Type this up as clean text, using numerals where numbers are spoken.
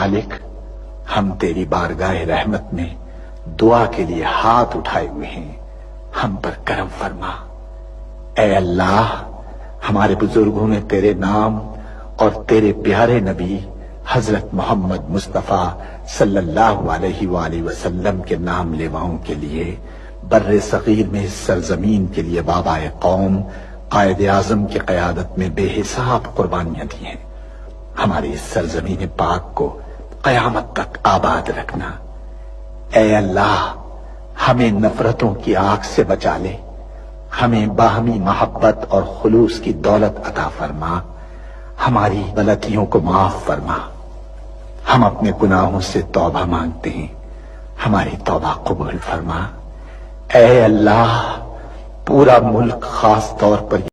मालिक, हम तेरी बारगाह रहमत में दुआ के लिए हाथ उठाए हुए हैं, हम पर करम फरमा। ऐ अल्लाह, हमारे बुजुर्गों ने तेरे नाम और तेरे प्यारे नबी हजरत मोहम्मद मुस्तफा सल्लल्लाहु अलैहि वसल्लम के नाम लेवाओं के लिए बर्रे सगीर में इस सरजमीन के लिए बाबाए कौम कायद आजम की क़यादत में बेहिसाब कुर्बानियां दी हैं। हमारी इस सरजमीन पाक को कयामत तक आबाद रखना। ऐ अल्लाह, हमें नफरतों की आग से बचा ले, हमें बाहमी मोहब्बत और खुलूस की दौलत अता फरमा, हमारी गलतियों को माफ फरमा। हम अपने गुनाहों से तौबा मांगते हैं, हमारी तौबा कबूल फरमा। ऐ अल्लाह, पूरा मुल्क खास तौर पर